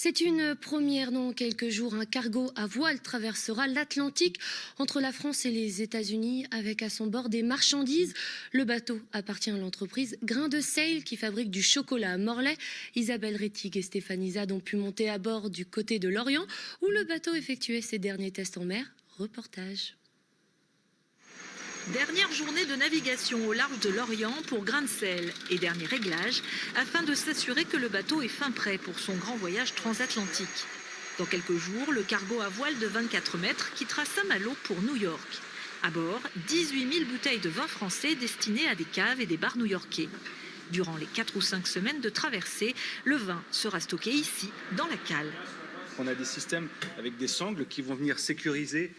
C'est une première dans quelques jours. Un cargo à voile traversera l'Atlantique entre la France et les États-Unis avec à son bord des marchandises. Le bateau appartient à l'entreprise Grain de Sail qui fabrique du chocolat à Morlaix. Isabelle Rettig et Stéphanie Zad ont pu monter à bord du côté de l'Orient où le bateau effectuait ses derniers tests en mer. Reportage. Dernière journée de navigation au large de l'Orient pour Grain de Sail et dernier réglage afin de s'assurer que le bateau est fin prêt pour son grand voyage transatlantique. Dans quelques jours, le cargo à voile de 24 mètres quittera Saint-Malo pour New York. À bord, 18 000 bouteilles de vin français destinées à des caves et des bars new-yorkais. Durant les 4 ou 5 semaines de traversée, le vin sera stocké ici, dans la cale. On a des systèmes avec des sangles qui vont venir sécuriser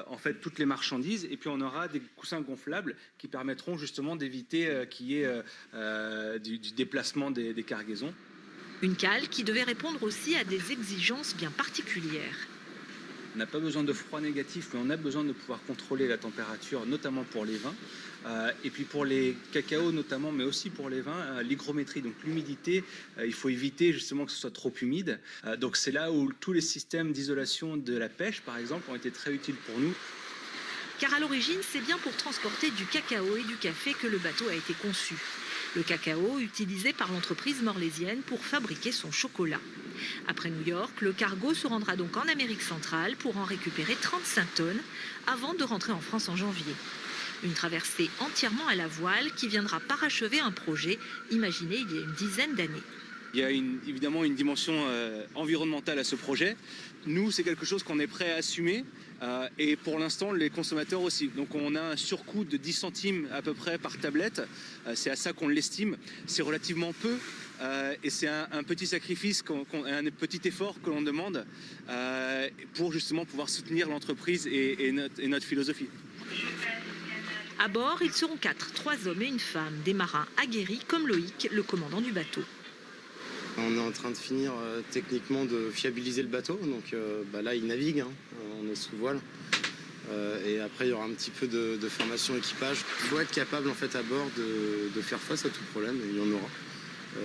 en fait toutes les marchandises, et puis on aura des coussins gonflables qui permettront justement d'éviter qu'il y ait du déplacement des cargaisons. Une cale qui devait répondre aussi à des exigences bien particulières. On n'a pas besoin de froid négatif, mais on a besoin de pouvoir contrôler la température, notamment pour les vins. Et puis pour les cacaos notamment, mais aussi pour les vins, l'hygrométrie, donc l'humidité, il faut éviter justement que ce soit trop humide. Donc c'est là où tous les systèmes d'isolation de la pêche, par exemple, ont été très utiles pour nous. Car à l'origine, c'est bien pour transporter du cacao et du café que le bateau a été conçu. Le cacao utilisé par l'entreprise morlaisienne pour fabriquer son chocolat. Après New York, le cargo se rendra donc en Amérique centrale pour en récupérer 35 tonnes avant de rentrer en France en janvier. Une traversée entièrement à la voile qui viendra parachever un projet imaginé il y a une dizaine d'années. Il y a évidemment une dimension environnementale à ce projet. Nous, c'est quelque chose qu'on est prêt à assumer et pour l'instant, les consommateurs aussi. Donc on a un surcoût de 10 centimes à peu près par tablette. C'est à ça qu'on l'estime. C'est relativement peu et c'est un petit sacrifice, un petit effort que l'on demande pour justement pouvoir soutenir l'entreprise et notre philosophie. À bord, ils seront 4, 3 hommes et une femme, des marins aguerris comme Loïc, le commandant du bateau. On est en train de finir techniquement de fiabiliser le bateau, donc là il navigue, on est sous voile. Et après il y aura un petit peu de formation équipage. Il faut être capable en fait à bord de faire face à tout problème, et il y en aura.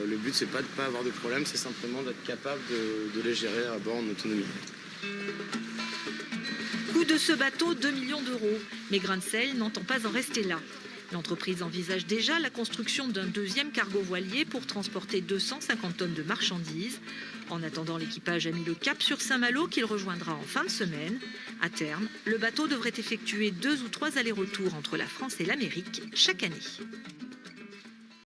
Le but c'est pas de ne pas avoir de problème, c'est simplement d'être capable de les gérer à bord en autonomie. Coût de ce bateau, 2 millions d'euros. Mais Grain de Sail n'entend pas en rester là. L'entreprise envisage déjà la construction d'un deuxième cargo voilier pour transporter 250 tonnes de marchandises. En attendant, l'équipage a mis le cap sur Saint-Malo qu'il rejoindra en fin de semaine. À terme, le bateau devrait effectuer 2 ou 3 allers-retours entre la France et l'Amérique chaque année.